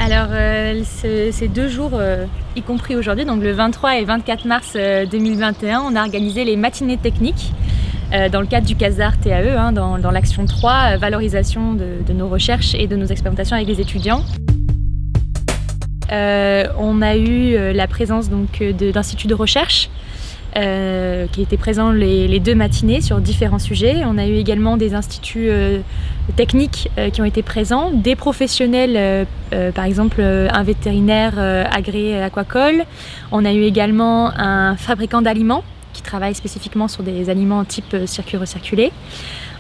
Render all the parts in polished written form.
Alors ces 2 jours, y compris aujourd'hui, donc le 23 et 24 mars 2021, on a organisé les matinées techniques dans le cadre du CASAR TAE, dans l'action 3, valorisation de nos recherches et de nos expérimentations avec les étudiants. On a eu la présence d'instituts de recherche qui étaient présents les 2 matinées sur différents sujets. On a eu également des instituts techniques qui ont été présents, des professionnels, par exemple un vétérinaire agréé aquacole. On a eu également un fabricant d'aliments qui travaille spécifiquement sur des aliments type circuit recirculé.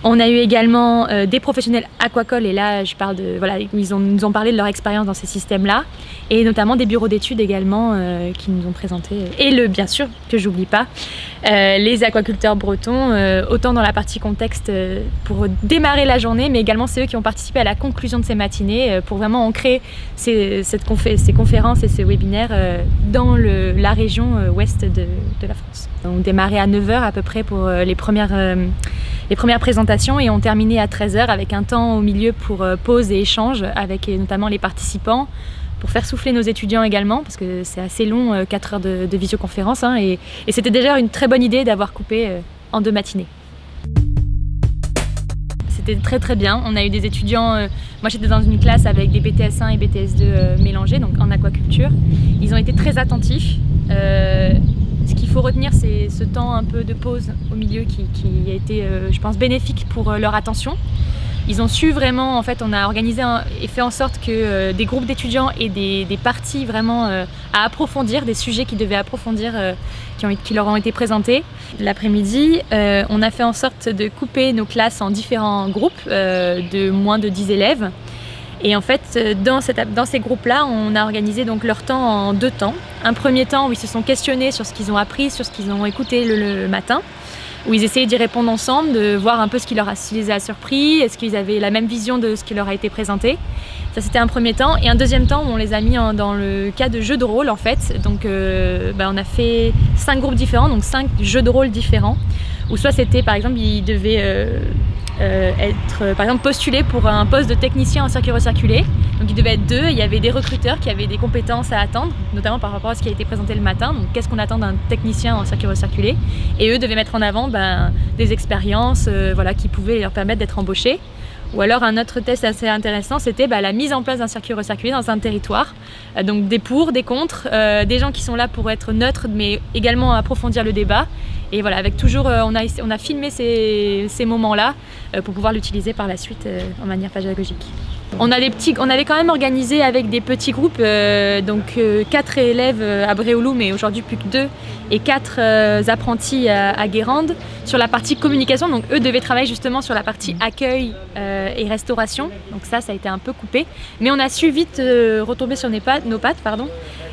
On a eu également des professionnels aquacoles, et là je parle de, voilà, ils nous ont parlé de leur expérience dans ces systèmes-là, et notamment des bureaux d'études également qui nous ont présenté, et bien sûr, que j'oublie pas, les aquaculteurs bretons, autant dans la partie contexte pour démarrer la journée, mais également c'est eux qui ont participé à la conclusion de ces matinées pour vraiment ancrer ces conférences et ces webinaires dans la région ouest de la France. On démarrait à 9h à peu près pour les premières présentations, et on terminait à 13h avec un temps au milieu pour pause et échange avec notamment les participants, pour faire souffler nos étudiants également, parce que c'est assez long, 4 heures de visioconférence, et c'était déjà une très bonne idée d'avoir coupé en 2 matinées. C'était très très bien. On a eu des étudiants, moi j'étais dans une classe avec des BTS1 et BTS2 mélangés, donc en aquaculture. Ils ont été très attentifs. Ce qu'il faut retenir, c'est ce temps un peu de pause au milieu qui a été, je pense, bénéfique pour leur attention. Ils ont su vraiment, en fait, on a organisé et fait en sorte que des groupes d'étudiants et des parties vraiment à approfondir, des sujets qu'ils devaient approfondir, qui leur ont été présentés. L'après-midi, on a fait en sorte de couper nos classes en différents groupes de moins de 10 élèves. Et en fait, dans ces groupes-là, on a organisé donc leur temps en 2 temps. Un premier temps où ils se sont questionnés sur ce qu'ils ont appris, sur ce qu'ils ont écouté le matin, où ils essayaient d'y répondre ensemble, de voir un peu ce qui les a surpris, est-ce qu'ils avaient la même vision de ce qui leur a été présenté. Ça, c'était un premier temps. Et un deuxième temps où on les a mis dans le cas de jeux de rôle, en fait. Donc on a fait 5 groupes différents, donc 5 jeux de rôle différents, où soit c'était, par exemple, ils devaient être, par exemple, postulés pour un poste de technicien en circuit recirculé. Donc ils devaient être 2, il y avait des recruteurs qui avaient des compétences à attendre, notamment par rapport à ce qui a été présenté le matin. Donc qu'est-ce qu'on attend d'un technicien en circuit recirculé, et eux devaient mettre en avant des expériences qui pouvaient leur permettre d'être embauchés. Ou alors un autre test assez intéressant, c'était la mise en place d'un circuit recirculé dans un territoire. Donc des pour, des contre, des gens qui sont là pour être neutres, mais également approfondir le débat. Et voilà, avec toujours, on a filmé ces moments-là pour pouvoir l'utiliser par la suite en manière pédagogique. On avait quand même organisé avec des petits groupes, 4 élèves à Bréoulou, mais aujourd'hui plus que 2, et 4 apprentis à Guérande, sur la partie communication. Donc eux devaient travailler justement sur la partie accueil et restauration. Donc ça a été un peu coupé, mais on a su vite retomber sur nos pattes.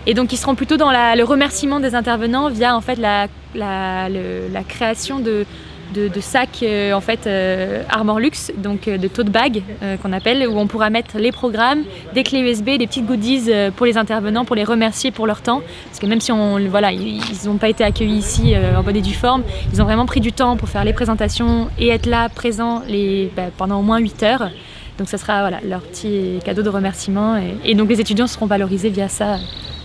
Et donc ils seront plutôt dans le remerciement des intervenants via en fait la création de sacs Armor Luxe, donc de tote bag qu'on appelle, où on pourra mettre les programmes, des clés USB, des petites goodies pour les intervenants, pour les remercier pour leur temps, parce que même si ils n'ont pas été accueillis ici en bonne et due forme, ils ont vraiment pris du temps pour faire les présentations et être là présents pendant au moins 8 heures. Donc ça sera leur petit cadeau de remerciement, et donc les étudiants seront valorisés via ça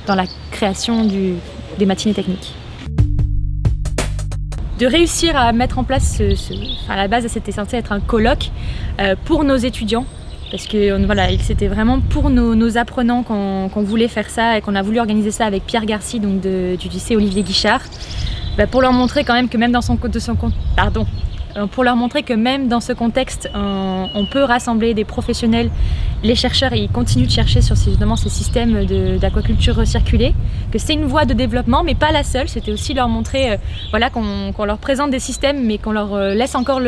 dans la création des matinées techniques. De réussir à mettre en place, à la base c'était censé être un colloque pour nos étudiants, parce que c'était vraiment pour nos apprenants qu'on voulait faire ça, et qu'on a voulu organiser ça avec Pierre Garcy, donc du lycée Olivier Guichard, pour leur montrer quand même que même pour leur montrer que même dans ce contexte, on peut rassembler des professionnels. Les chercheurs, ils continuent de chercher sur ces systèmes d'aquaculture recirculée, que c'est une voie de développement, mais pas la seule. C'était aussi leur montrer qu'on leur présente des systèmes, mais qu'on leur laisse encore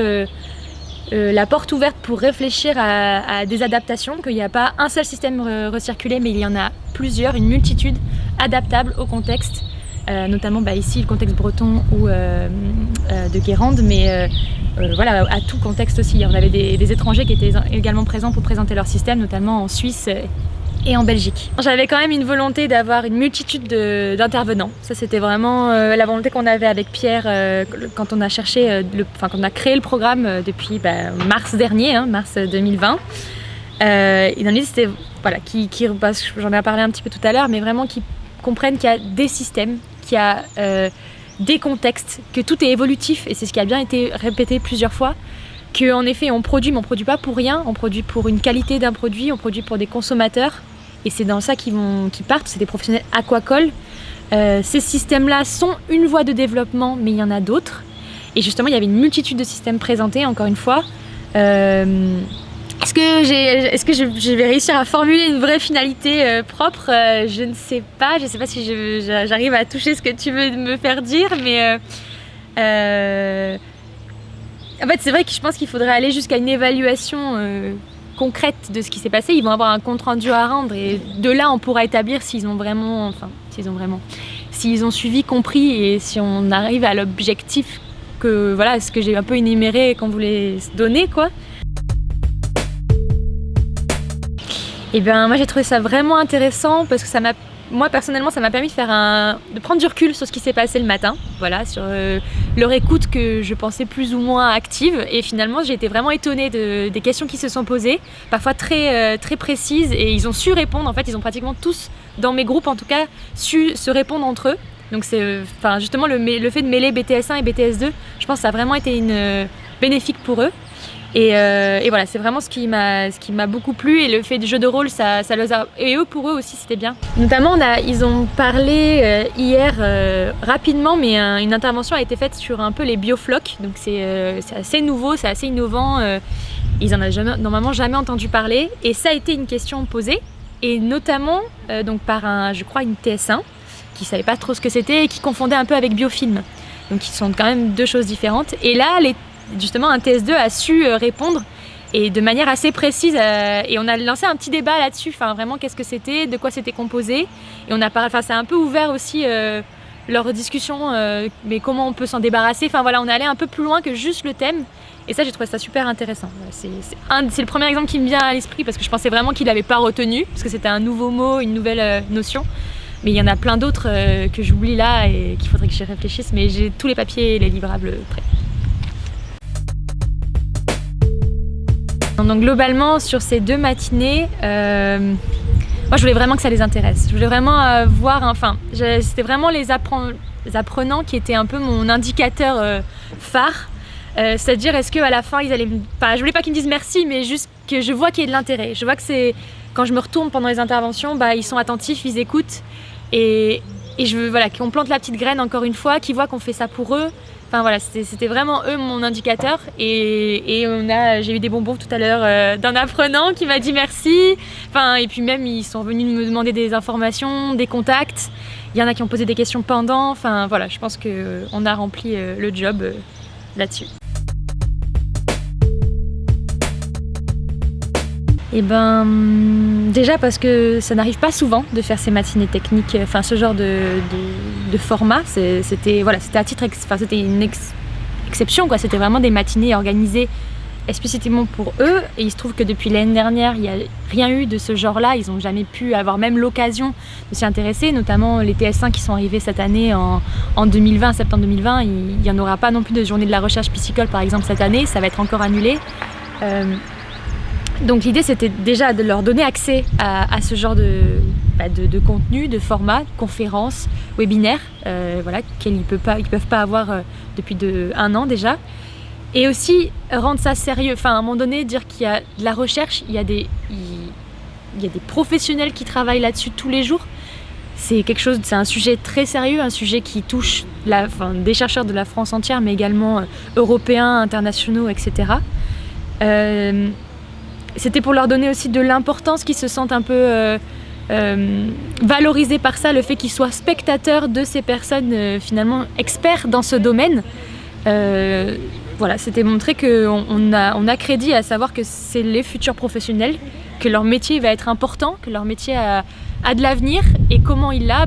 la porte ouverte pour réfléchir à des adaptations, qu'il n'y a pas un seul système recirculé, mais il y en a plusieurs, une multitude adaptable au contexte. Notamment ici le contexte breton ou de Guérande, mais à tout contexte aussi. On avait des étrangers qui étaient également présents pour présenter leur système, notamment en Suisse et en Belgique. J'avais quand même une volonté d'avoir une multitude d'intervenants. Ça, c'était vraiment la volonté qu'on avait avec Pierre quand on a quand on a créé le programme depuis mars dernier, mars 2020. Et dans l'idée, c'était parce que j'en ai parlé un petit peu tout à l'heure, mais vraiment qu'ils comprennent qu'il y a des systèmes, qu'il y a des contextes, que tout est évolutif, et c'est ce qui a bien été répété plusieurs fois, qu'en effet on produit, mais on produit pas pour rien, on produit pour une qualité d'un produit, on produit pour des consommateurs, et c'est dans ça qu'ils partent, c'est des professionnels aquacoles. Ces systèmes-là sont une voie de développement, mais il y en a d'autres, et justement il y avait une multitude de systèmes présentés, encore une fois. Est-ce que je vais réussir à formuler une vraie finalité propre? Je ne sais pas si j'arrive à toucher ce que tu veux me faire dire, mais en fait c'est vrai que je pense qu'il faudrait aller jusqu'à une évaluation concrète de ce qui s'est passé. Ils vont avoir un compte rendu à rendre, et de là on pourra établir s'ils ont suivi, compris, et si on arrive à l'objectif que voilà, ce que j'ai un peu énuméré qu'on voulait se donner, quoi. Et bien moi j'ai trouvé ça vraiment intéressant parce que moi personnellement ça m'a permis de prendre du recul sur ce qui s'est passé le matin, voilà, sur leur écoute que je pensais plus ou moins active, et finalement j'ai été vraiment étonnée des questions qui se sont posées, parfois très précises, et ils ont su répondre. En fait ils ont pratiquement tous, dans mes groupes en tout cas, su se répondre entre eux. Donc justement le fait de mêler BTS1 et BTS2, je pense que ça a vraiment été bénéfique pour eux. Et voilà, c'est vraiment ce qui m'a beaucoup plu, et le fait du jeu de rôle, ça les a, et pour eux aussi c'était bien. Notamment ils ont parlé hier rapidement, mais une intervention a été faite sur un peu les bioflocs, donc c'est assez nouveau, c'est assez innovant, ils en avaient normalement jamais entendu parler, et ça a été une question posée, et notamment donc par je crois une TS1 qui savait pas trop ce que c'était et qui confondait un peu avec biofilm, donc qui sont quand même deux choses différentes. Et là justement un TS2 a su répondre, et de manière assez précise, et on a lancé un petit débat là-dessus, enfin vraiment qu'est-ce que c'était, de quoi c'était composé, et ça a un peu ouvert aussi leur discussion, mais comment on peut s'en débarrasser, enfin voilà, on est allé un peu plus loin que juste le thème, et ça j'ai trouvé ça super intéressant. Voilà, c'est le premier exemple qui me vient à l'esprit, parce que je pensais vraiment qu'il n'avait pas retenu, parce que c'était un nouveau mot, une nouvelle notion, mais il y en a plein d'autres que j'oublie là et qu'il faudrait que j'y réfléchisse, mais j'ai tous les papiers et les livrables prêts. Donc globalement sur ces 2 matinées, moi je voulais vraiment que ça les intéresse. Je voulais vraiment c'était vraiment les apprenants qui étaient un peu mon indicateur phare. C'est-à-dire, est-ce qu'à la fin je voulais pas qu'ils me disent merci, mais juste que je vois qu'il y ait de l'intérêt. Je vois que quand je me retourne pendant les interventions, ils sont attentifs, ils écoutent, et je veux qu'on plante la petite graine encore une fois, qu'ils voient qu'on fait ça pour eux. Enfin voilà, c'était vraiment eux mon indicateur, et j'ai eu des bonbons tout à l'heure d'un apprenant qui m'a dit merci. Enfin, et puis même ils sont venus me demander des informations, des contacts. Il y en a qui ont posé des questions pendant. Enfin voilà, je pense qu'on a rempli le job là-dessus. Et déjà parce que ça n'arrive pas souvent de faire ces matinées techniques, enfin ce genre de format, c'était à titre, c'était une exception, quoi. C'était vraiment des matinées organisées explicitement pour eux, et il se trouve que depuis l'année dernière il n'y a rien eu de ce genre-là. Ils n'ont jamais pu avoir même l'occasion de s'y intéresser, notamment les TS1 qui sont arrivés cette année en 2020, septembre 2020. Il n'y en aura pas non plus de journée de la recherche piscicole par exemple cette année, ça va être encore annulé. Donc l'idée c'était déjà de leur donner accès à ce genre de contenu, de format, de conférences, webinaires, qu'ils ne peuvent pas avoir depuis 1 an déjà. Et aussi rendre ça sérieux, enfin à un moment donné dire qu'il y a de la recherche, il y a des professionnels qui travaillent là-dessus tous les jours. C'est un sujet très sérieux, un sujet qui touche des chercheurs de la France entière, mais également européens, internationaux, etc. C'était pour leur donner aussi de l'importance, qu'ils se sentent un peu valorisés par ça, le fait qu'ils soient spectateurs de ces personnes finalement experts dans ce domaine. C'était montrer qu'on a crédit à savoir que c'est les futurs professionnels, que leur métier va être important, que leur métier a de l'avenir, et comment il l'a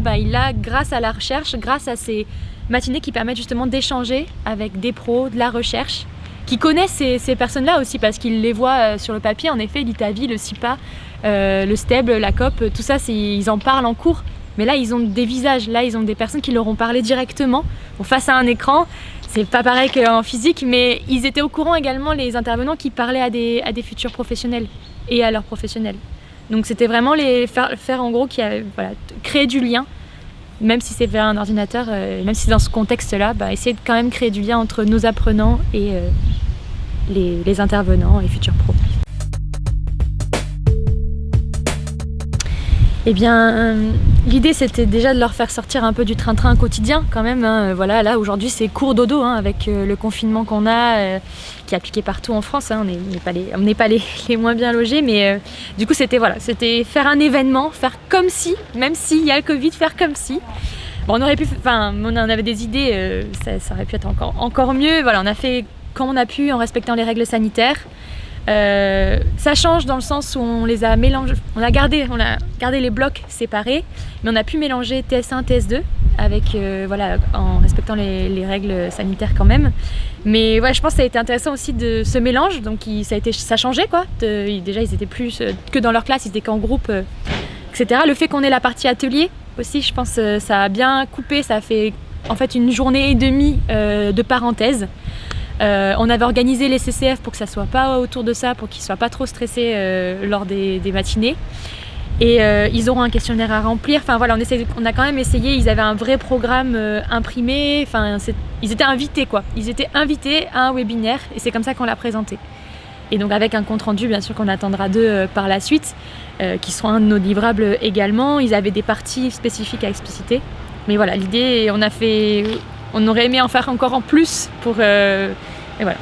grâce à la recherche, grâce à ces matinées qui permettent justement d'échanger avec des pros de la recherche, qui connaissent ces personnes-là aussi, parce qu'ils les voient sur le papier, en effet, l'ITAVI, le CIPA, le STEB, la COP, tout ça, ils en parlent en cours. Mais là, ils ont des visages, là, ils ont des personnes qui leur ont parlé directement, face à un écran. C'est pas pareil qu'en physique, mais ils étaient au courant également, les intervenants, qui parlaient à des futurs professionnels. et à leurs professionnels. Donc c'était vraiment faire en gros créer du lien, même si c'est vers un ordinateur, même si c'est dans ce contexte-là, essayer de quand même créer du lien entre nos apprenants et les intervenants et futurs pros. Eh bien, l'idée c'était déjà de leur faire sortir un peu du train-train quotidien quand même. Voilà, là aujourd'hui c'est court dodo avec le confinement qu'on a, qui est appliqué partout en France. On n'est pas les moins bien logés, mais du coup c'était faire un événement, faire comme si, même s'il y a le Covid, faire comme si. Bon, on en avait des idées, ça aurait pu être encore mieux. Voilà, on a fait comme on a pu en respectant les règles sanitaires. Ça change dans le sens où on les a mélangés, on a gardé les blocs séparés, mais on a pu mélanger TS1, TS2 avec en respectant les règles sanitaires quand même. Mais ouais, je pense que ça a été intéressant aussi de ce mélange, donc ça changeait quoi. Déjà ils étaient plus que dans leur classe, ils étaient qu'en groupe, etc. Le fait qu'on ait la partie atelier aussi, je pense ça a bien coupé, ça a fait en fait une journée et demie de parenthèse. On avait organisé les CCF pour que ça soit pas autour de ça, pour qu'ils soient pas trop stressés lors des matinées. Et ils auront un questionnaire à remplir. Enfin voilà, on a quand même essayé. Ils avaient un vrai programme imprimé. Enfin, ils étaient invités quoi. Ils étaient invités à un webinaire et c'est comme ça qu'on l'a présenté. Et donc avec un compte rendu bien sûr qu'on attendra d'eux par la suite, qui seront un de nos livrables également. Ils avaient des parties spécifiques à expliciter. Mais voilà, l'idée, on aurait aimé en faire encore en plus pour... et voilà.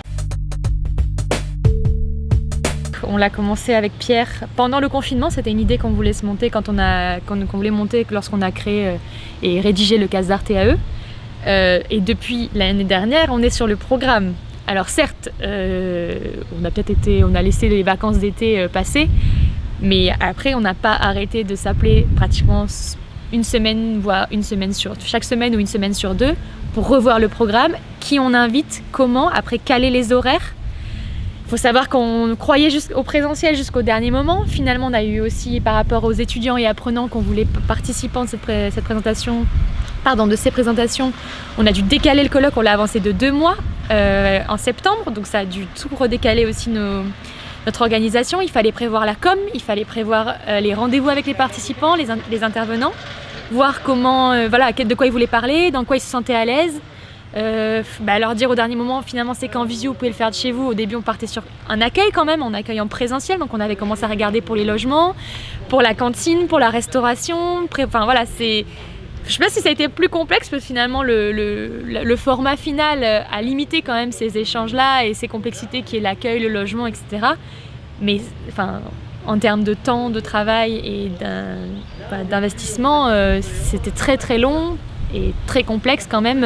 On l'a commencé avec Pierre pendant le confinement, c'était une idée qu'on voulait se monter qu'on voulait monter lorsqu'on a créé et rédigé le CASDAR TAE. Et depuis l'année dernière, on est sur le programme. Alors certes, on a laissé les vacances d'été passer, mais après on n'a pas arrêté de s'appeler pratiquement une semaine, voire chaque semaine ou une semaine sur deux, pour revoir le programme, qui on invite, comment, après caler les horaires. Il faut savoir qu'on croyait au présentiel jusqu'au dernier moment. Finalement, on a eu aussi, par rapport aux étudiants et apprenants qu'on voulait participants de de ces présentations, on a dû décaler le colloque, on l'a avancé de 2 mois en septembre, donc ça a dû tout redécaler aussi notre organisation. Il fallait prévoir la com, il fallait prévoir les rendez-vous avec les participants, les intervenants, voir comment, de quoi ils voulaient parler, dans quoi ils se sentaient à l'aise. Leur dire au dernier moment, finalement c'est qu'en visio vous pouvez le faire de chez vous. Au début on partait sur un accueil quand même, en accueil en présentiel, donc on avait commencé à regarder pour les logements, pour la cantine, pour la restauration. Je sais pas si ça a été plus complexe parce que finalement le format final a limité quand même ces échanges-là et ces complexités qui est l'accueil, le logement, etc. Mais en termes de temps de travail et d'investissement, c'était très très long et très complexe quand même.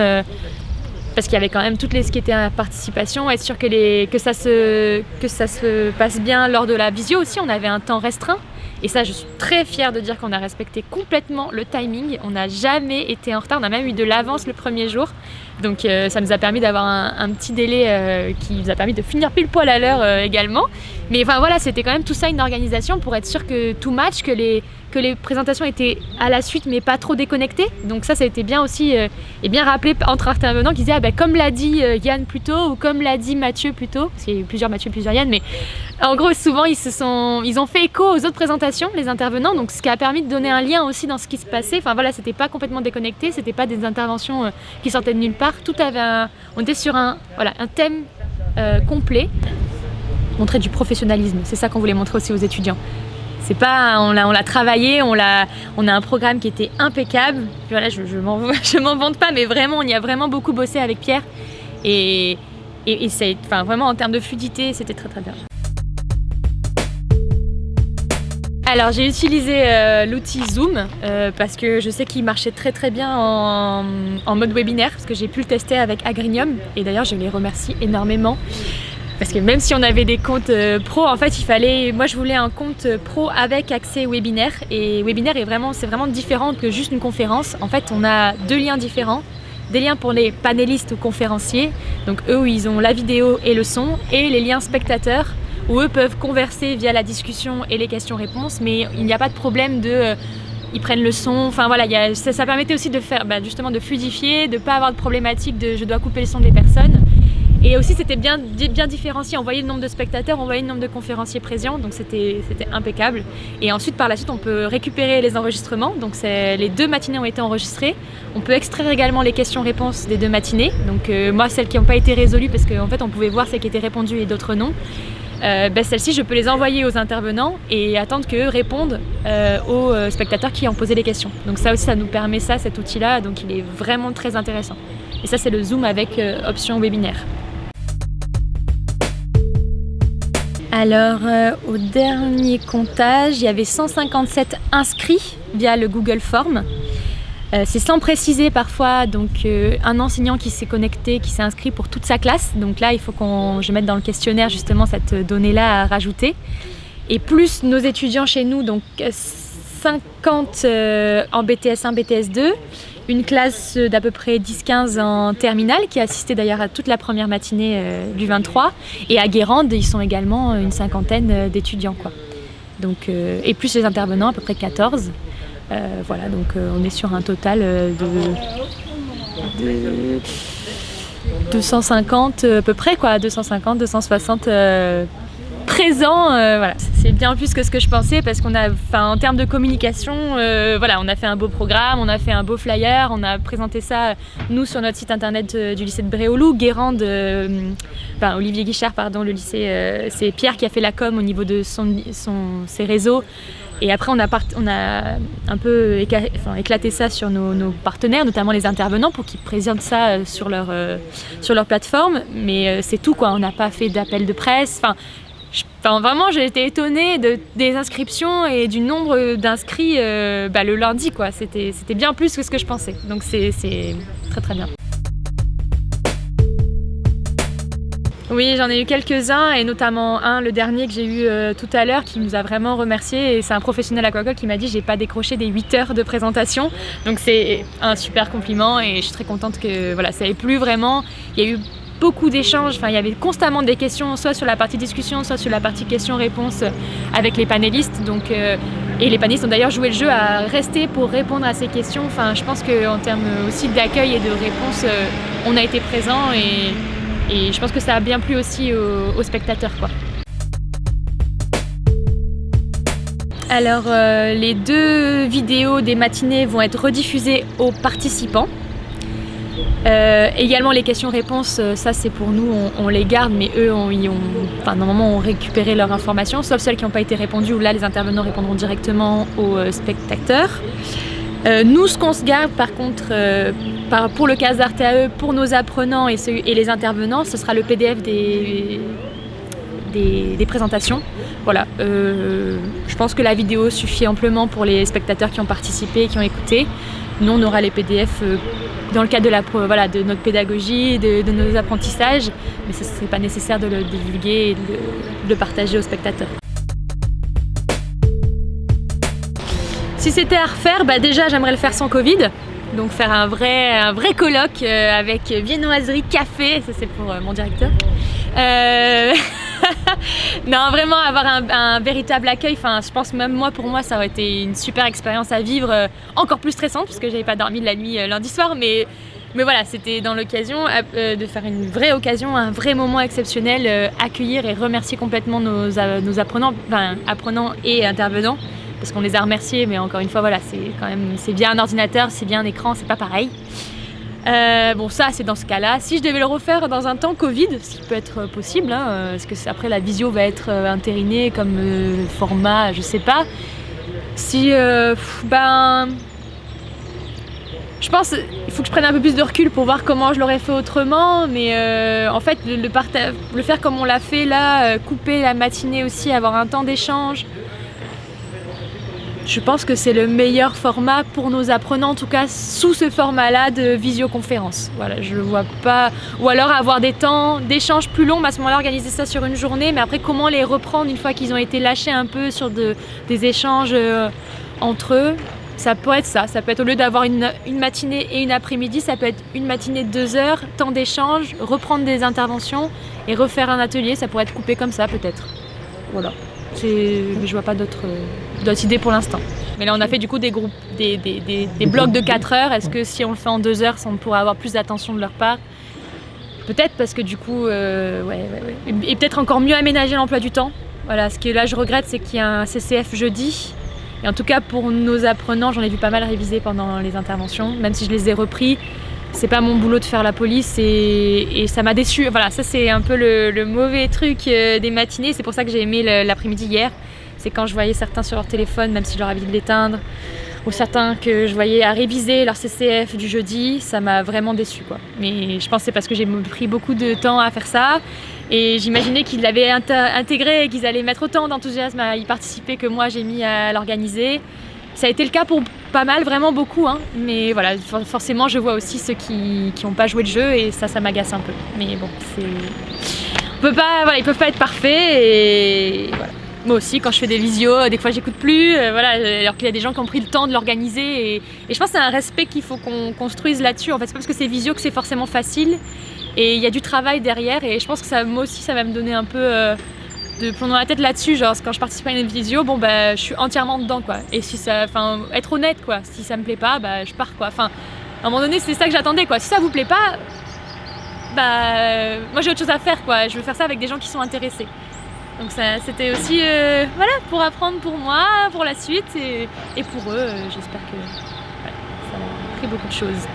Parce qu'il y avait quand même ce qui était à participation, être sûr que ça se passe bien lors de la visio aussi. On avait un temps restreint et ça je suis très fière de dire qu'on a respecté complètement le timing. On n'a jamais été en retard, on a même eu de l'avance le premier jour, donc ça nous a permis d'avoir un petit délai qui nous a permis de finir pile poil à l'heure également. Mais c'était quand même tout ça une organisation pour être sûr que tout match, que les présentations étaient à la suite mais pas trop déconnectées. Donc ça a été bien aussi et bien rappelé entre intervenants qui disaient comme l'a dit Yann plus tôt ou comme l'a dit Mathieu plus tôt, parce qu'il y a eu plusieurs Mathieu, plusieurs Yann, mais en gros souvent ils ont fait écho aux autres présentations, les intervenants, donc ce qui a permis de donner un lien aussi dans ce qui se passait. C'était pas complètement déconnecté, c'était pas des interventions qui sortaient de nulle part, on était sur un thème complet, montrer du professionnalisme, c'est ça qu'on voulait montrer aussi aux étudiants. C'est pas, on l'a travaillé, on a un programme qui était impeccable. Voilà, je m'en vante pas, mais vraiment, on y a vraiment beaucoup bossé avec Pierre. Et vraiment en termes de fluidité, c'était très très bien. Alors j'ai utilisé l'outil Zoom parce que je sais qu'il marchait très très bien en mode webinaire, parce que j'ai pu le tester avec Agrinium. Et d'ailleurs, je les remercie énormément. Parce que même si on avait des comptes pro, en fait, moi je voulais un compte pro avec accès webinaire. Et webinaire c'est vraiment différent que juste une conférence. En fait, on a 2 liens différents. Des liens pour les panélistes ou conférenciers, donc eux où ils ont la vidéo et le son, et les liens spectateurs où eux peuvent converser via la discussion et les questions-réponses, mais il n'y a pas de problème ils prennent le son, ça permettait aussi de faire justement de fluidifier, de ne pas avoir de problématique de je dois couper le son des personnes. Et aussi c'était bien différencié, on voyait le nombre de spectateurs, on voyait le nombre de conférenciers présents, donc c'était impeccable. Et ensuite par la suite on peut récupérer les enregistrements, donc les 2 matinées ont été enregistrées. On peut extraire également les questions-réponses des 2 matinées, donc moi celles qui n'ont pas été résolues parce qu'en fait on pouvait voir celles qui étaient répondues et d'autres non. Celles-ci je peux les envoyer aux intervenants et attendre qu'eux répondent aux spectateurs qui ont posé les questions. Donc ça aussi ça nous permet cet outil-là, donc il est vraiment très intéressant. Et ça c'est le Zoom avec option webinaire. Alors au dernier comptage, il y avait 157 inscrits via le Google Form. C'est sans préciser parfois, donc un enseignant qui s'est connecté, qui s'est inscrit pour toute sa classe. Donc là, il faut je mette dans le questionnaire justement cette donnée-là à rajouter. Et plus nos étudiants chez nous, donc 50 en BTS 1, BTS 2, une classe d'à peu près 10-15 en terminale qui a assisté d'ailleurs à toute la première matinée du 23. Et à Guérande, ils sont également une 50aine d'étudiants, quoi. Donc, et plus les intervenants, à peu près 14. Voilà, donc on est sur un total de 250 à peu près, quoi, 250, 260 présents. Voilà, c'est bien plus que ce que je pensais parce qu'on a, en termes de communication, voilà, on a fait un beau programme, on a fait un beau flyer, on a présenté ça nous sur notre site internet du lycée de Bréoloux. Guérande, Olivier Guichard, pardon, le lycée, c'est Pierre qui a fait la com au niveau de ses réseaux. Et après, on a un peu éclaté ça sur nos partenaires, notamment les intervenants, pour qu'ils présentent ça sur leur plateforme. Mais c'est tout, quoi. On n'a pas fait d'appel de presse. Vraiment, j'ai été étonnée des inscriptions et du nombre d'inscrits le lundi, quoi. C'était bien plus que ce que je pensais. Donc c'est très très bien. Oui, j'en ai eu quelques-uns et notamment le dernier que j'ai eu tout à l'heure qui nous a vraiment remercié, et c'est un professionnel aquacole qui m'a dit j'ai pas décroché des 8 heures de présentation, donc c'est un super compliment et je suis très contente que voilà, ça ait plu vraiment. Il y a eu beaucoup d'échanges, il y avait constamment des questions soit sur la partie discussion, soit sur la partie questions-réponses avec les panélistes, donc et les panélistes ont d'ailleurs joué le jeu à rester pour répondre à ces questions. Je pense qu'en termes aussi d'accueil et de réponse, on a été présents et je pense que ça a bien plu aussi aux spectateurs, quoi. Alors les 2 vidéos des matinées vont être rediffusées aux participants. Également les questions-réponses, ça c'est pour nous, on les garde, mais eux normalement ont récupéré leurs informations, sauf celles qui n'ont pas été répondues, où là les intervenants répondront directement aux spectateurs. Nous, ce qu'on se garde par contre pour le CAS d'Artéae, pour nos apprenants et les intervenants, ce sera le PDF des présentations. Voilà, je pense que la vidéo suffit amplement pour les spectateurs qui ont participé et qui ont écouté. Nous, on aura les PDF dans le cadre de notre pédagogie, de nos apprentissages, mais ce ne serait pas nécessaire de le divulguer et de le partager aux spectateurs. Si c'était à refaire, déjà j'aimerais le faire sans Covid, donc faire un vrai colloque avec viennoiserie, café, ça c'est pour mon directeur. Non, vraiment avoir un véritable accueil, je pense même pour moi ça aurait été une super expérience à vivre, encore plus stressante parce que j'avais pas dormi de la nuit lundi soir, mais voilà, c'était dans l'occasion de faire une vraie occasion, un vrai moment exceptionnel, accueillir et remercier complètement nos apprenants, apprenants et intervenants. Parce qu'on les a remerciés, mais encore une fois, voilà, c'est bien un ordinateur, c'est bien un écran, c'est pas pareil. Bon, ça, c'est dans ce cas-là. Si je devais le refaire dans un temps Covid, ce qui peut être possible, parce que après la visio va être intérinée comme format, je sais pas. Si, je pense qu'il faut que je prenne un peu plus de recul pour voir comment je l'aurais fait autrement, mais en fait, le faire comme on l'a fait là, couper la matinée aussi, avoir un temps d'échange. Je pense que c'est le meilleur format pour nos apprenants, en tout cas sous ce format-là de visioconférence. Voilà, je ne vois pas. Ou alors avoir des temps d'échange plus longs, à ce moment-là organiser ça sur une journée, mais après comment les reprendre une fois qu'ils ont été lâchés un peu sur des échanges entre eux. Ça peut être ça peut être au lieu d'avoir une matinée et une après-midi, ça peut être une matinée de 2 heures, temps d'échange, reprendre des interventions et refaire un atelier, ça pourrait être coupé comme ça peut-être. Voilà. Mais je vois pas d'autres idées pour l'instant. Mais là on a fait du coup des groupes, des blocs de 4 heures. Est-ce que si on le fait en 2 heures, on pourra avoir plus d'attention de leur part? Peut-être parce que du coup, et peut-être encore mieux aménager l'emploi du temps. Voilà, ce que là je regrette, c'est qu'il y a un CCF jeudi. Et en tout cas pour nos apprenants, j'en ai vu pas mal réviser pendant les interventions, même si je les ai repris. C'est pas mon boulot de faire la police et ça m'a déçue. Voilà, ça c'est un peu le mauvais truc des matinées. C'est pour ça que j'ai aimé l'après-midi hier. C'est quand je voyais certains sur leur téléphone, même si je leur avais dit de l'éteindre, ou certains que je voyais à réviser leur CCF du jeudi, ça m'a vraiment déçue, quoi. Mais je pense que c'est parce que j'ai pris beaucoup de temps à faire ça et j'imaginais qu'ils l'avaient intégré et qu'ils allaient mettre autant d'enthousiasme à y participer que moi j'ai mis à l'organiser. Ça a été le cas pour pas mal, vraiment beaucoup, hein. Mais voilà, forcément je vois aussi ceux qui n'ont pas joué le jeu et ça m'agace un peu. Mais bon, ils peuvent pas être parfaits et voilà. Moi aussi, quand je fais des visios, des fois j'écoute plus, voilà, alors qu'il y a des gens qui ont pris le temps de l'organiser. Et je pense que c'est un respect qu'il faut qu'on construise là-dessus. En fait, c'est pas parce que c'est visio que c'est forcément facile. Et il y a du travail derrière. Et je pense que moi aussi, ça va me donner un peu de plomb dans la tête là-dessus. Genre, quand je participe à une visio, je suis entièrement dedans, quoi. Et être honnête, quoi. Si ça me plaît pas, je pars, quoi. Enfin, à un moment donné, c'est ça que j'attendais, quoi. Si ça vous plaît pas, moi j'ai autre chose à faire, quoi. Je veux faire ça avec des gens qui sont intéressés. Donc c'était aussi pour apprendre pour moi, pour la suite et pour eux, j'espère que ça a appris beaucoup de choses.